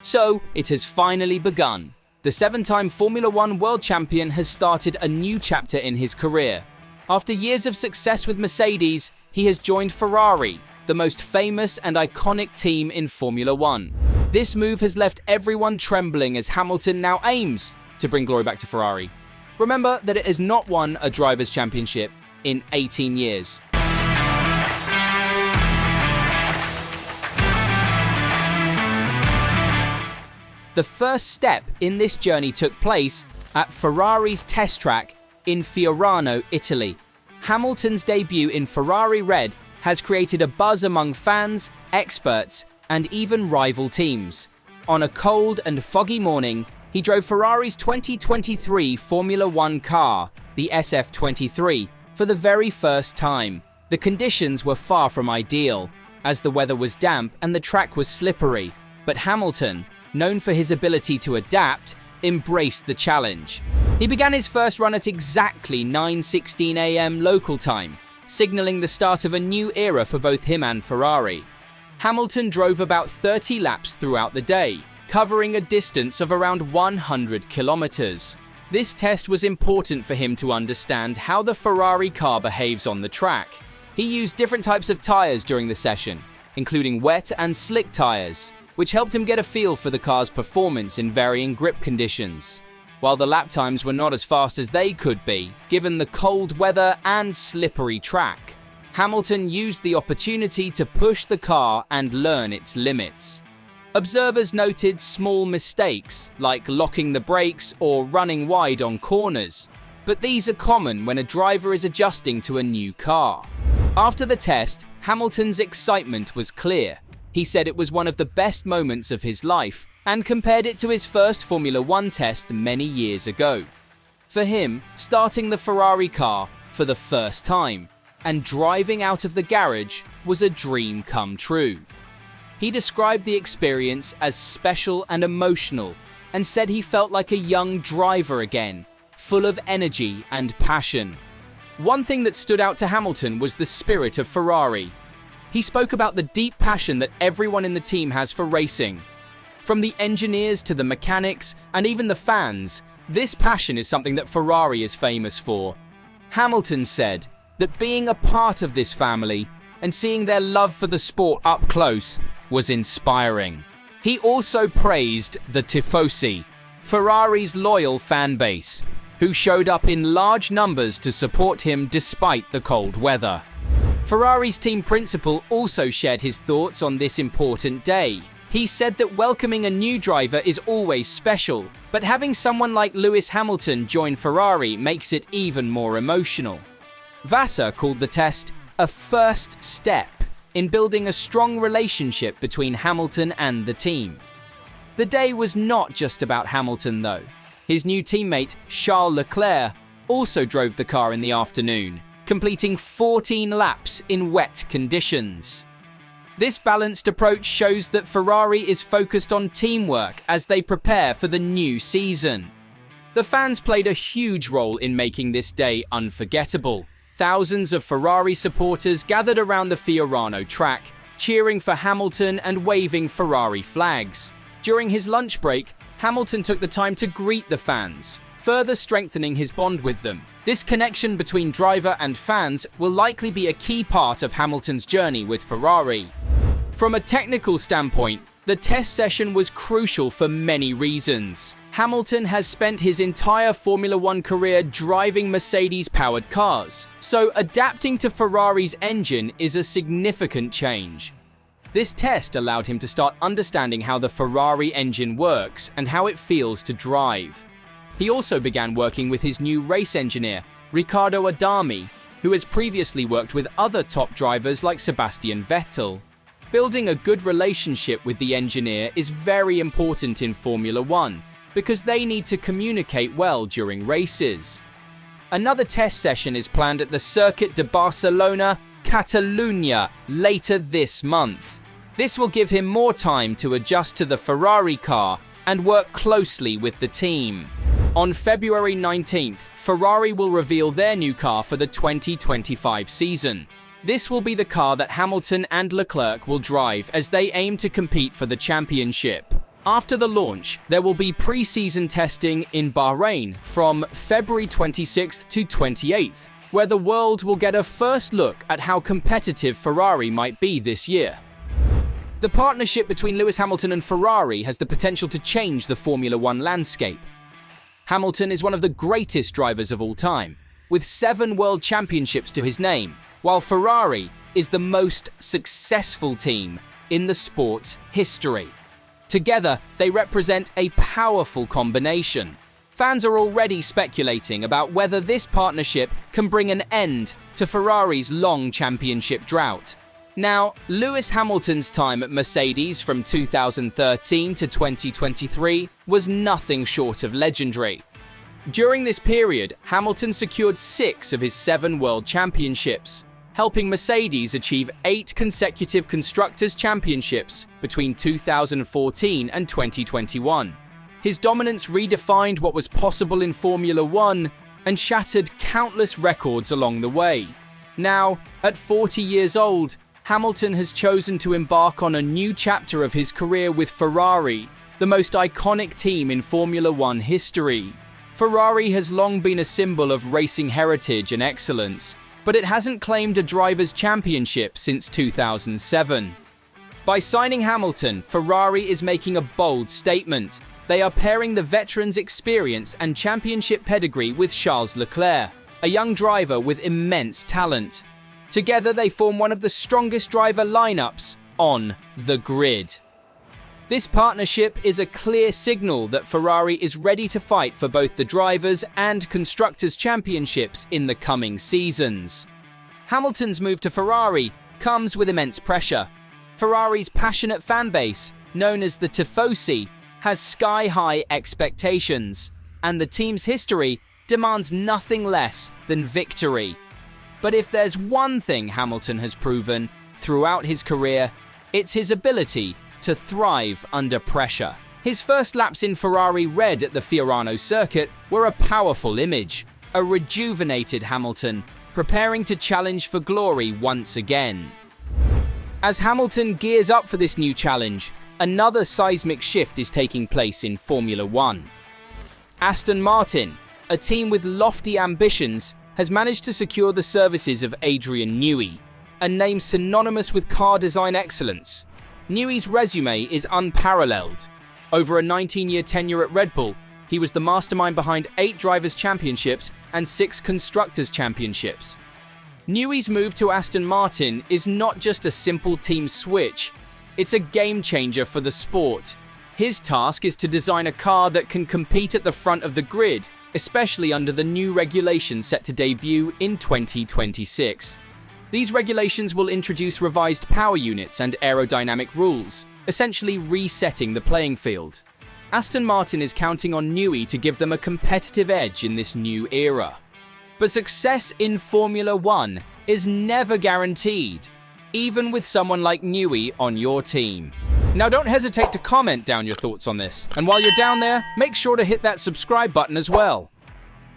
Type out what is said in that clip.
So, it has finally begun. The 7-time Formula One world champion has started a new chapter in his career. After years of success with Mercedes, he has joined Ferrari, the most famous and iconic team in Formula One. This move has left everyone trembling as Hamilton now aims to bring glory back to Ferrari. Remember that it has not won a Drivers' Championship in 18 years. The first step in this journey took place at Ferrari's test track in Fiorano, Italy. Hamilton's debut in Ferrari Red has created a buzz among fans, experts, and even rival teams. On a cold and foggy morning, he drove Ferrari's 2023 Formula One car, the SF23, for the very first time. The conditions were far from ideal, as the weather was damp and the track was slippery, but Hamilton, known for his ability to adapt, embraced the challenge. He began his first run at exactly 9:16 a.m. local time, signaling the start of a new era for both him and Ferrari. Hamilton drove about 30 laps throughout the day, covering a distance of around 100 kilometers. This test was important for him to understand how the Ferrari car behaves on the track. He used different types of tires during the session, including wet and slick tires, which helped him get a feel for the car's performance in varying grip conditions. While the lap times were not as fast as they could be, given the cold weather and slippery track, Hamilton used the opportunity to push the car and learn its limits. Observers noted small mistakes, like locking the brakes or running wide on corners, but these are common when a driver is adjusting to a new car. After the test, Hamilton's excitement was clear. He said it was one of the best moments of his life and compared it to his first Formula One test many years ago. For him, starting the Ferrari car for the first time and driving out of the garage was a dream come true. He described the experience as special and emotional and said he felt like a young driver again, full of energy and passion. One thing that stood out to Hamilton was the spirit of Ferrari. He spoke about the deep passion that everyone in the team has for racing. From the engineers to the mechanics and even the fans, this passion is something that Ferrari is famous for. Hamilton said that being a part of this family and seeing their love for the sport up close was inspiring. He also praised the Tifosi, Ferrari's loyal fan base, who showed up in large numbers to support him despite the cold weather. Ferrari's team principal also shared his thoughts on this important day. He said that welcoming a new driver is always special, but having someone like Lewis Hamilton join Ferrari makes it even more emotional. Vassar called the test a first step in building a strong relationship between Hamilton and the team. The day was not just about Hamilton though. His new teammate, Charles Leclerc, also drove the car in the afternoon, completing 14 laps in wet conditions. This balanced approach shows that Ferrari is focused on teamwork as they prepare for the new season. The fans played a huge role in making this day unforgettable. Thousands of Ferrari supporters gathered around the Fiorano track, cheering for Hamilton and waving Ferrari flags. During his lunch break, Hamilton took the time to greet the fans, further strengthening his bond with them. This connection between driver and fans will likely be a key part of Hamilton's journey with Ferrari. From a technical standpoint, the test session was crucial for many reasons. Hamilton has spent his entire Formula One career driving Mercedes-powered cars, so adapting to Ferrari's engine is a significant change. This test allowed him to start understanding how the Ferrari engine works and how it feels to drive. He also began working with his new race engineer, Riccardo Adami, who has previously worked with other top drivers like Sebastian Vettel. Building a good relationship with the engineer is very important in Formula One because they need to communicate well during races. Another test session is planned at the Circuit de Barcelona-Catalunya later this month. This will give him more time to adjust to the Ferrari car and work closely with the team. On February 19th, Ferrari will reveal their new car for the 2025 season. This will be the car that Hamilton and Leclerc will drive as they aim to compete for the championship. After the launch, there will be pre-season testing in Bahrain from February 26th to 28th, where the world will get a first look at how competitive Ferrari might be this year. The partnership between Lewis Hamilton and Ferrari has the potential to change the Formula One landscape. Hamilton is one of the greatest drivers of all time, with 7 world championships to his name, while Ferrari is the most successful team in the sport's history. Together, they represent a powerful combination. Fans are already speculating about whether this partnership can bring an end to Ferrari's long championship drought. Now, Lewis Hamilton's time at Mercedes from 2013 to 2023 was nothing short of legendary. During this period, Hamilton secured 6 of his 7 world championships, helping Mercedes achieve 8 consecutive Constructors' Championships between 2014 and 2021. His dominance redefined what was possible in Formula One and shattered countless records along the way. Now, at 40 years old, Hamilton has chosen to embark on a new chapter of his career with Ferrari, the most iconic team in Formula One history. Ferrari has long been a symbol of racing heritage and excellence, but it hasn't claimed a driver's championship since 2007. By signing Hamilton, Ferrari is making a bold statement. They are pairing the veteran's experience and championship pedigree with Charles Leclerc, a young driver with immense talent. Together, they form one of the strongest driver lineups on the grid. This partnership is a clear signal that Ferrari is ready to fight for both the drivers' and constructors' championships in the coming seasons. Hamilton's move to Ferrari comes with immense pressure. Ferrari's passionate fan base, known as the Tifosi, has sky-high expectations, and the team's history demands nothing less than victory. But if there's one thing Hamilton has proven throughout his career, it's his ability to thrive under pressure. His first laps in Ferrari Red at the Fiorano circuit were a powerful image, a rejuvenated Hamilton preparing to challenge for glory once again. As Hamilton gears up for this new challenge, another seismic shift is taking place in Formula One. Aston Martin, a team with lofty ambitions, has managed to secure the services of Adrian Newey, a name synonymous with car design excellence. Newey's resume is unparalleled. Over a 19-year tenure at Red Bull, he was the mastermind behind 8 Drivers' Championships and 6 Constructors' Championships. Newey's move to Aston Martin is not just a simple team switch, it's a game changer for the sport. His task is to design a car that can compete at the front of the grid, especially under the new regulations set to debut in 2026. These regulations will introduce revised power units and aerodynamic rules, essentially resetting the playing field. Aston Martin is counting on Newey to give them a competitive edge in this new era. But success in Formula One is never guaranteed, even with someone like Newey on your team. Now don't hesitate to comment down your thoughts on this, and while you're down there, make sure to hit that subscribe button as well.